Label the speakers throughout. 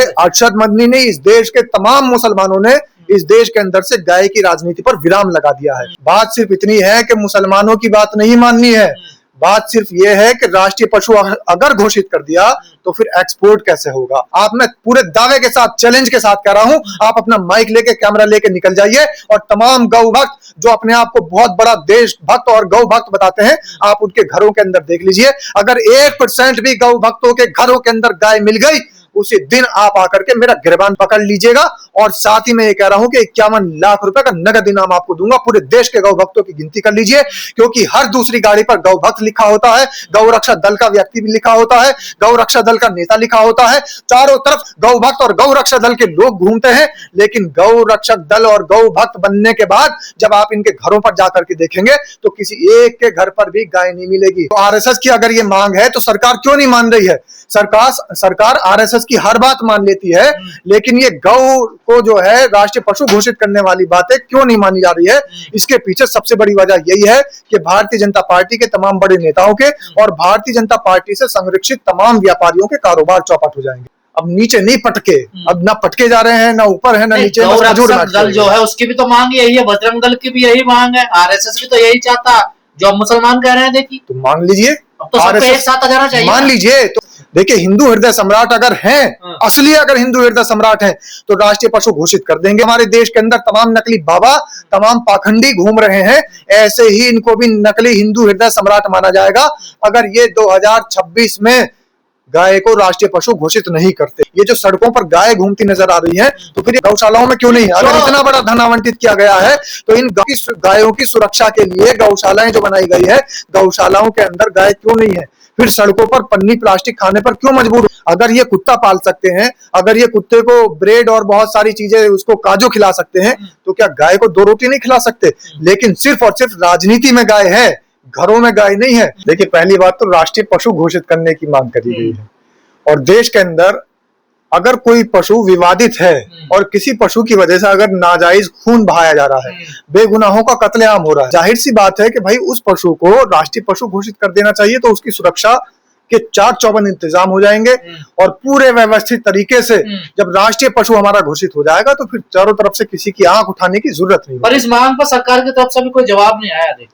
Speaker 1: अरशद मदनी ने इस देश के तमाम मुसलमानों ने इस देश के अंदर से गाय की राजनीति पर विराम लगा दिया है। बात सिर्फ इतनी है कि मुसलमानों की बात नहीं माननी है, बात सिर्फ ये है कि राष्ट्रीय पशु अगर घोषित कर दिया तो फिर एक्सपोर्ट कैसे होगा। आप, मैं पूरे दावे के साथ, चैलेंज के साथ कह रहा हूं, आप अपना माइक लेके, कैमरा लेके निकल जाइए और तमाम गौ भक्त जो अपने आप को बहुत बड़ा देश भक्त और गौ भक्त बताते हैं, आप उनके घरों के अंदर देख लीजिए। अगर 1% भी गौ भक्तों के घरों के अंदर गाय मिल गई, उसी दिन आप आकर के मेरा गिरबान पकड़ लीजिएगा। और साथ ही मैं ये कह रहा हूं कि 51 लाख रुपए का नगद इनाम आपको दूंगा। पूरे देश के गौ भक्तों की गिनती कर लीजिए, क्योंकि हर दूसरी गाड़ी पर गौ भक्त लिखा होता है, गौ रक्षा दल का व्यक्ति भी लिखा होता है, गौ रक्षा दल का नेता लिखा होता है। चारों तरफ गौ भक्त और गौ रक्षा दल के लोग घूमते हैं, लेकिन गौ रक्षक दल और गौ भक्त बनने के बाद जब आप इनके घरों पर जाकर के देखेंगे तो किसी एक के घर पर भी गाय नहीं मिलेगी। तो आरएसएस की अगर ये मांग है तो सरकार क्यों नहीं मान रही है? सरकार आरएसएस की हर बात मान लेती है, लेकिन ये गौ को जो है राष्ट्रीय पशु घोषित करने वाली बातें क्यों नहीं मानी जा रही है? इसके पीछे सबसे बड़ी वजह यही है कि भारतीय जनता पार्टी के तमाम बड़े नेताओं के और भारतीय जनता पार्टी से संरक्षित तमाम व्यापारियों के कारोबार चौपट हो जाएंगे। अब नीचे नहीं पटके, अब ना पटके जा रहे हैं, ना ऊपर है ना नीचे।
Speaker 2: दल जो है उसकी भी तो मांग यही है, बजरंग दल की भी यही मांग है, आरएसएस भी तो यही चाहता, जो मुसलमान कह रहे हैं। देखिए,
Speaker 1: तो मांग लीजिए,
Speaker 2: तो सबको एक साथ आ जाना चाहिए,
Speaker 1: मान लीजिए। तो देखिए, हिंदू हृदय सम्राट अगर हैं, असली अगर हिंदू हृदय सम्राट हैं, तो राष्ट्रीय पशु घोषित कर देंगे। हमारे देश के अंदर तमाम नकली बाबा, तमाम पाखंडी घूम रहे हैं, ऐसे ही इनको भी नकली हिंदू हृदय सम्राट माना जाएगा अगर ये 2026 में गाय को राष्ट्रीय पशु घोषित नहीं करते। ये जो सड़कों पर गाय घूमती नजर आ रही है, तो फिर गौशालाओं में क्यों नहीं? अगर इतना बड़ा धन आवंटित किया गया है तो इन गायों की सुरक्षा के लिए गौशालाएं जो बनाई गई है, गौशालाओं के अंदर गाय क्यों नहीं है? फिर सड़कों पर पन्नी प्लास्टिक खाने पर क्यों मजबूर? अगर ये कुत्ता पाल सकते हैं, अगर ये कुत्ते को ब्रेड और बहुत सारी चीजें, उसको काजू खिला सकते हैं, तो क्या गाय को 2 रोटी नहीं खिला सकते? लेकिन सिर्फ और सिर्फ राजनीति में गाय है, घरों में गाय नहीं है। देखिए, पहली बात तो राष्ट्रीय पशु घोषित करने की मांग करी गई है, और देश के अंदर अगर कोई पशु विवादित है और किसी पशु की वजह से अगर नाजायज खून बहाया जा रहा है, बेगुनाहों का कत्लेआम हो रहा है, जाहिर सी बात है कि भाई उस पशु को राष्ट्रीय पशु घोषित कर देना चाहिए। तो उसकी सुरक्षा के 4 इंतजाम हो जाएंगे, और पूरे व्यवस्थित तरीके से जब राष्ट्रीय पशु हमारा घोषित हो जाएगा तो फिर चारों तरफ से किसी की आंख उठाने की जरूरत नहीं।
Speaker 2: पर इस मांग पर सरकार की तरफ से भी कोई जवाब नहीं आया।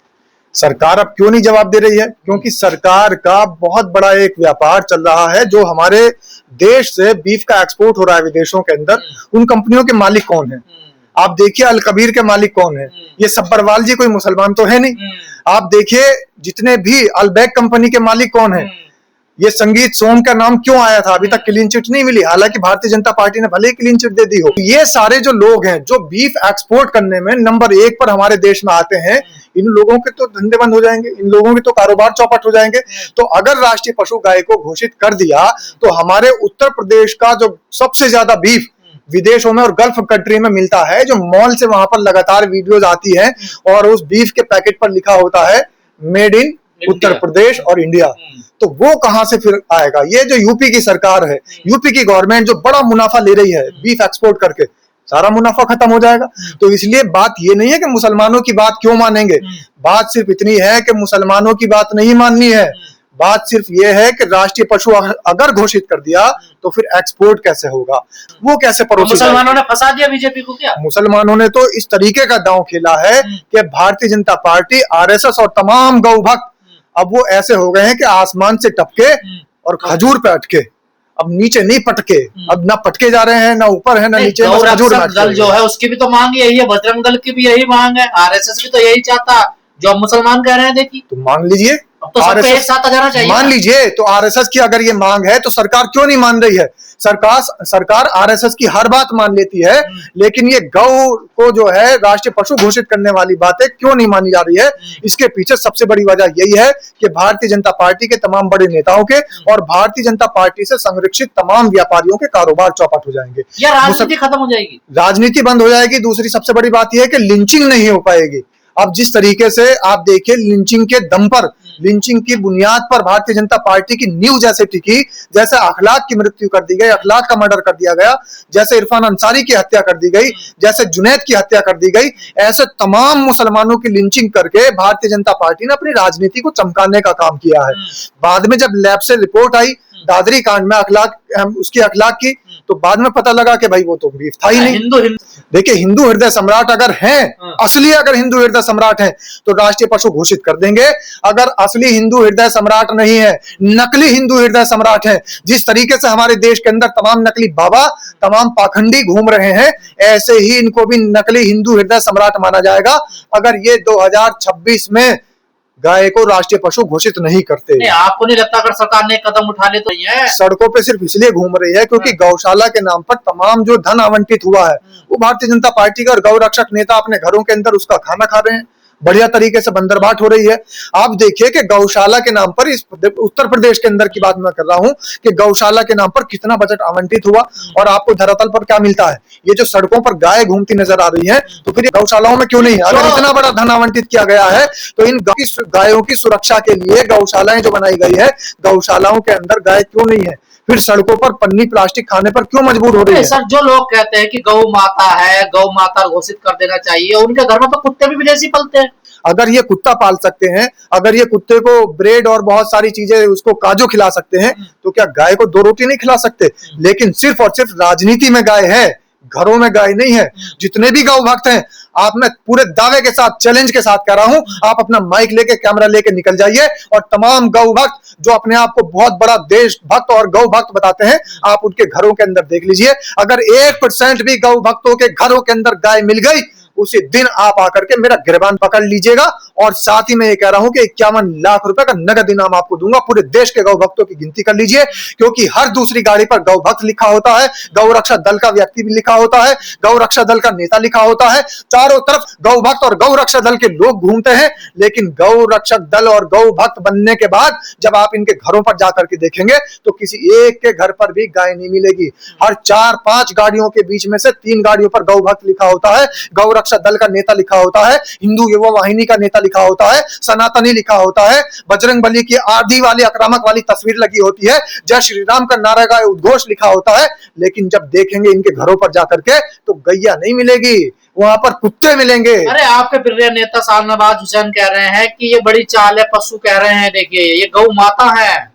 Speaker 1: सरकार अब क्यों नहीं जवाब दे रही है? क्योंकि सरकार का बहुत बड़ा एक व्यापार चल रहा है। जो हमारे देश से बीफ का एक्सपोर्ट हो रहा है विदेशों के अंदर, उन कंपनियों के मालिक कौन है? आप देखिए, अल कबीर के मालिक कौन है? ये सब्बरवाल जी कोई मुसलमान तो है नहीं। आप देखिए, जितने भी अलबैक कंपनी के मालिक कौन है? ये संगीत सोम का नाम क्यों आया था? अभी तक क्लीन चिट नहीं मिली, हालांकि भारतीय जनता पार्टी ने भले ही क्लीन चिट दे दी हो। ये सारे जो लोग हैं जो बीफ एक्सपोर्ट करने में नंबर 1 पर हमारे देश में आते हैं, इन लोगों के तो धंधे बंद हो जाएंगे, इन लोगों के तो कारोबार चौपट हो जाएंगे। तो अगर राष्ट्रीय पशु गाय को घोषित कर दिया तो हमारे उत्तर प्रदेश का जो सबसे ज्यादा बीफ विदेशों में और गल्फ कंट्री में मिलता है, जो मॉल से वहां पर लगातार वीडियोज आती है और उस बीफ के पैकेट पर लिखा होता है मेड इन उत्तर प्रदेश और इंडिया, तो वो कहां से फिर आएगा? ये जो यूपी की सरकार है, यूपी की गवर्नमेंट जो बड़ा मुनाफा ले रही है बीफ एक्सपोर्ट करके, सारा मुनाफा खत्म हो जाएगा। तो इसलिए बात ये नहीं है कि मुसलमानों की बात क्यों मानेंगे, बात सिर्फ इतनी है कि मुसलमानों की बात नहीं माननी है। बात सिर्फ ये है कि राष्ट्रीय पशु अगर घोषित कर दिया तो फिर एक्सपोर्ट कैसे होगा, वो कैसे परोसा?
Speaker 2: मुसलमानों ने फंसा दिया बीजेपी को क्या?
Speaker 1: मुसलमानों ने तो इस तरीके का दांव खेला है कि भारतीय जनता पार्टी, आरएसएस और तमाम गौ भक्त अब वो ऐसे हो गए हैं कि आसमान से टपके और खजूर पे अटके, अब नीचे नहीं पटके। अब ना पटके जा रहे हैं, ना ऊपर है ना नीचे।
Speaker 2: दल जो है उसकी भी तो मांग यही है, बजरंग दल की भी यही मांग है, आरएसएस भी तो यही चाहता, जो मुसलमान कह रहे हैं। देखिए,
Speaker 1: तो मांग लीजिए,
Speaker 2: तो सबको एक साथ आ जाना चाहिए।
Speaker 1: मान लीजिए, तो आरएसएस की अगर ये मांग है तो सरकार क्यों नहीं मान रही है? सरकार आरएसएस की हर बात मान लेती है, लेकिन ये गौ को जो है राष्ट्रीय पशु घोषित करने वाली बातें क्यों नहीं मानी जा रही है? इसके पीछे सबसे बड़ी वजह यही है कि भारतीय जनता पार्टी के तमाम बड़े नेताओं के और भारतीय जनता पार्टी से संरक्षित तमाम व्यापारियों के कारोबार चौपट हो जाएंगे,
Speaker 2: या राजनीति खत्म हो जाएगी,
Speaker 1: राजनीति बंद हो जाएगी। दूसरी सबसे बड़ी बात यह है कि लिंचिंग नहीं हो पाएगी। अब जिस तरीके से आप देखिए, लिंचिंग के दम पर, लिंचिंग की बुनियाद पर भारतीय जनता पार्टी की नींव जैसे टिकी, जैसे अखलाक की मृत्यु कर दी गई, अखलाक का मर्डर कर दिया गया, जैसे इरफान अंसारी की हत्या कर दी गई, जैसे जुनैद की हत्या कर दी गई, ऐसे तमाम मुसलमानों की लिंचिंग करके भारतीय जनता पार्टी ने अपनी राजनीति को चमकाने का काम किया है। बाद में जब लैब से रिपोर्ट आई, दादरी कांड में उसकी अखलाक की, तो बाद में पता लगा कि भाई वो तो बीफ था ही नहीं।
Speaker 2: हिंदू
Speaker 1: देखिए, हिंदू हृदय सम्राट अगर हैं, असली अगर हिंदू हृदय सम्राट हैं, तो राष्ट्रीय पशु घोषित कर देंगे। अगर असली हिंदू हृदय सम्राट नहीं है, नकली हिंदू हृदय सम्राट है, जिस तरीके से हमारे देश के अंदर तमाम नकली बाबा, तमाम पाखंडी घूम रहे हैं, ऐसे ही इनको भी नकली हिंदू हृदय सम्राट माना जाएगा अगर ये 2026 में गाय को राष्ट्रीय पशु घोषित नहीं करते।
Speaker 2: नहीं, आपको नहीं लगता अगर सरकार ने कदम उठा ले तो ये
Speaker 1: सड़कों पे सिर्फ इसलिए घूम रही है क्योंकि गौशाला के नाम पर तमाम जो धन आवंटित हुआ है वो भारतीय जनता पार्टी का, और गौ रक्षक नेता अपने घरों के अंदर उसका खाना खा रहे हैं, बढ़िया तरीके से बंदरबाट हो रही है। आप देखिए कि गौशाला के नाम पर, इस उत्तर प्रदेश के अंदर की बात मैं कर रहा हूं, कि गौशाला के नाम पर कितना बजट आवंटित हुआ और आपको धरातल पर क्या मिलता है। ये जो सड़कों पर गाय घूमती नजर आ रही है, तो फिर ये गौशालाओं में क्यों नहीं है? अगर इतना बड़ा धन आवंटित किया गया है तो इन गायों की सुरक्षा के लिए गौशालाएं जो बनाई गई है, गौशालाओं के अंदर गाय क्यों नहीं है? फिर सड़कों पर पन्नी प्लास्टिक खाने पर क्यों मजबूर हो रही है?
Speaker 2: सर, जो लोग कहते हैं कि गौ माता है, गौ माता घोषित कर देना चाहिए, उनके घर में तो कुत्ते भी विदेशी पलते हैं।
Speaker 1: अगर ये कुत्ता पाल सकते हैं, अगर ये कुत्ते को ब्रेड और बहुत सारी चीजें, उसको काजू खिला सकते हैं, तो क्या गाय को 2 रोटी नहीं खिला सकते? लेकिन सिर्फ और सिर्फ राजनीति में गाय है, घरों में गाय नहीं है। जितने भी गौ भक्त हैं, आप, मैं पूरे दावे के साथ, चैलेंज के साथ कह रहा हूं, आप अपना माइक लेके, कैमरा लेके निकल जाइए और तमाम गौ भक्त जो अपने आप को बहुत बड़ा देश भक्त और गौ भक्त बताते हैं, आप उनके घरों के अंदर देख लीजिए। अगर 1% भी गौ भक्तों के घरों के अंदर गाय मिल गई, उसी दिन आप आकर के मेरा गिरबान पकड़ लीजिएगा। और साथ ही मैं ये कह रहा हूं कि 51 लाख रुपए का नगद इनाम आपको दूंगा। पूरे देश के गौ भक्तों की गिनती कर लीजिए, क्योंकि हर दूसरी गाड़ी पर गौ भक्त लिखा होता है, गौ रक्षा दल का व्यक्ति भी लिखा होता है, गौ रक्षा दल का नेता लिखा होता है। चारों तरफ गौ भक्त और गौ रक्षा दल के लोग घूमते हैं, लेकिन गौ रक्षक दल और गौ भक्त बनने के बाद जब आप इनके घरों पर जाकर के देखेंगे तो किसी एक के घर पर भी गाय नहीं मिलेगी। हर 4-5 गाड़ियों के बीच में से 3 गाड़ियों पर गौ भक्त लिखा होता है, गौ रक्षा दल का नेता लिखा होता है, हिंदू युवा वाहिनी का नेता लिखा होता है, सनातनी लिखा होता है, बजरंग बली की आदि वाली आक्रामक वाली तस्वीर लगी होती है, जय श्री राम का नारा का उद्घोष लिखा होता है। लेकिन जब देखेंगे इनके घरों पर जाकर के तो गैया नहीं मिलेगी, वहां पर कुत्ते मिलेंगे।
Speaker 2: अरे, आपके प्रिय नेता शाहनवाज हुसैन कह रहे हैं कि ये बड़ी चाल है, पशु कह रहे हैं, देखिए ये गौ माता है।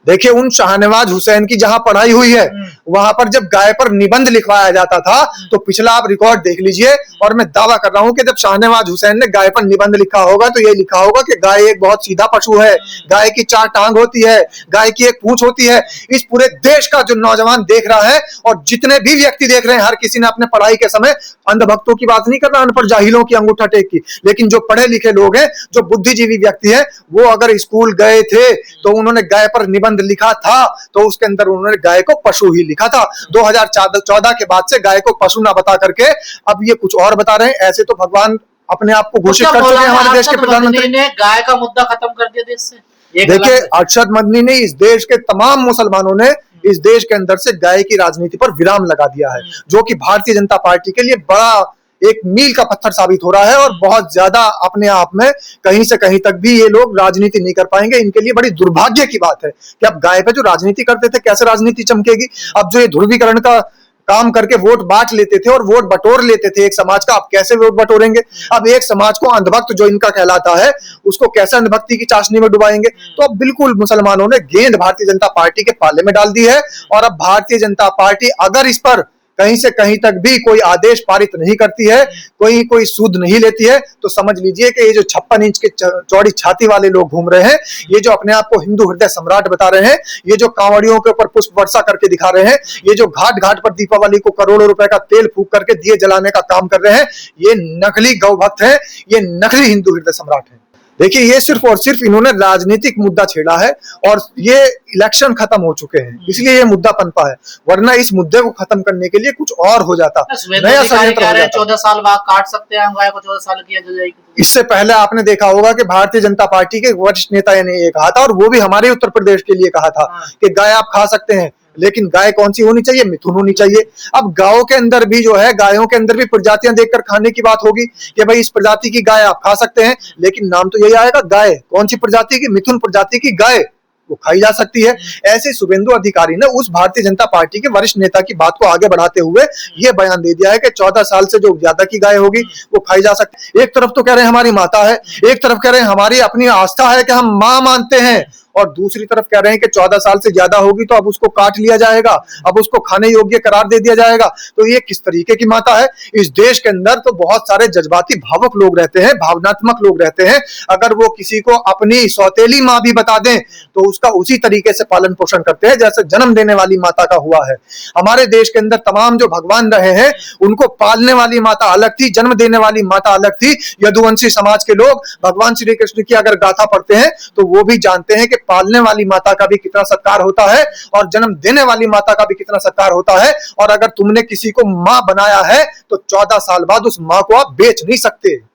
Speaker 1: देखिए, उन शाहनवाज हुसैन की जहां पढ़ाई हुई है, वहां पर जब गाय पर निबंध लिखवाया जाता था, तो पिछला आप रिकॉर्ड देख लीजिए। और मैं दावा कर रहा हूं कि जब शाहनवाज हुसैन ने गाय पर निबंध लिखा होगा तो ये लिखा होगा कि गाय एक बहुत सीधा पशु है, गाय की 4 टांग होती है, गाय की एक पूंछ होती है। इस पूरे देश का जो नौजवान देख रहा है और जितने भी व्यक्ति देख रहे हैं, हर किसी ने अपने पढ़ाई के समय, अंधभक्तों की बात नहीं कर रहा, अनपढ़ जाहिलों की अंगूठा टेक की, लेकिन जो पढ़े लिखे लोग हैं, जो बुद्धिजीवी व्यक्ति हैं, वो अगर स्कूल गए थे तो उन्होंने गाय पर निबंध लिखा था, तो उसके अंदर उन्होंने गाय को पशु ही लिखा था। 2014 के बाद से गाय को पशु ना बता करके अब ये कुछ और बता रहे हैं। ऐसे तो भगवान अपने आप को घोषित कर चुके हैं हमारे देश के प्रधानमंत्री
Speaker 2: ने। गाय का मुद्दा खत्म कर दिया देश से।
Speaker 1: देखिए, अरशद मदनी ने, इस देश के तमाम मुसलमानों ने इस देश के अंदर से गाय की राजनीति पर विराम लगा दिया है, जो कि भारतीय जनता पार्टी के लिए बड़ा एक मील का पत्थर साबित हो रहा है। और बहुत ज्यादा अपने आप में कहीं से कहीं तक भी ये लोग राजनीति नहीं कर पाएंगे। इनके लिए बड़ी दुर्भाग्य की बात है कि अब गाय पे जो राजनीति करते थे, कैसे राजनीति चमकेगी? अब जो ये ध्रुवीकरण का काम करके वोट बांट लेते थे और वोट बटोर लेते थे एक समाज का, अब कैसे वोट बटोरेंगे? अब एक समाज को, अंधभक्त जो इनका कहलाता है, उसको कैसे अंधभक्ति की चाशनी में डुबाएंगे? तो अब बिल्कुल मुसलमानों ने गेंद भारतीय जनता पार्टी के पाले में डाल दी है। और अब भारतीय जनता पार्टी अगर इस पर कहीं से कहीं तक भी कोई आदेश पारित नहीं करती है, कोई सूद नहीं लेती है, तो समझ लीजिए कि ये जो 56 इंच के चौड़ी छाती वाले लोग घूम रहे हैं, ये जो अपने आप को हिंदू हृदय सम्राट बता रहे हैं, ये जो कांवड़ियों के ऊपर पुष्प वर्षा करके दिखा रहे हैं, ये जो घाट घाट पर दीपावली को करोड़ों रुपए का तेल फूंक करके दिए जलाने का काम कर रहे हैं, ये नकली गौ भक्त है, ये नकली हिंदू हृदय सम्राट है। देखिए, ये सिर्फ और सिर्फ इन्होंने राजनीतिक मुद्दा छेड़ा है और ये इलेक्शन खत्म हो चुके हैं, इसलिए ये मुद्दा पनपा है, वरना इस मुद्दे को खत्म करने के लिए कुछ और हो जाता, नया षड्यंत्र हो जाता।
Speaker 2: 14 साल बाद काट सकते हैं गाय को, 14 साल की एज हो जाएगी।
Speaker 1: इससे पहले आपने देखा होगा कि भारतीय जनता पार्टी के वरिष्ठ नेता ने ये कहा था, और वो भी हमारे उत्तर प्रदेश के लिए कहा था कि गाय आप खा सकते हैं, लेकिन गाय कौन सी होनी चाहिए? मिथुन होनी चाहिए। अब गायों के अंदर भी जो है, गायों के अंदर भी प्रजातियां देखकर खाने की बात होगी कि भाई इस प्रजाति की गाय आप खा सकते हैं, लेकिन नाम तो यही आएगा गाय। कौन सी प्रजाति की? मिथुन प्रजाति की गाय, वो खाई जा सकती है। ऐसे शुभेंदु अधिकारी ने उस भारतीय जनता पार्टी के वरिष्ठ नेता की बात को आगे बढ़ाते हुए ये बयान दे दिया है कि 14 साल से जो ज्यादा की गाय होगी वो खाई जा सकती है। एक तरफ तो कह रहे हैं हमारी माता है, एक तरफ कह रहे हैं हमारी अपनी आस्था है कि हम मां मानते हैं, और दूसरी तरफ कह रहे हैं कि 14 साल से ज्यादा होगी तो अब उसको काट लिया जाएगा, अब उसको खाने योग्य करार दे दिया जाएगा। तो ये किस तरीके की माता है? इस देश के अंदर तो बहुत सारे जज्बाती भावुक लोग रहते हैं, भावनात्मक लोग रहते हैं। अगर वो किसी को अपनी सौतेली माँ भी बता दें तो उसका उसी तरीके से पालन पोषण करते हैं जैसे जन्म देने वाली माता का हुआ है। हमारे देश के अंदर तमाम जो भगवान रहे हैं उनको पालने वाली माता अलग थी, जन्म देने वाली माता अलग थी। यदुवंशी समाज के लोग भगवान श्री कृष्ण की अगर गाथा पढ़ते हैं तो वो भी जानते हैं कि पालने वाली माता का भी कितना सत्कार होता है और जन्म देने वाली माता का भी कितना सत्कार होता है। और अगर तुमने किसी को मां बनाया है तो 14 साल बाद उस मां को आप बेच नहीं सकते।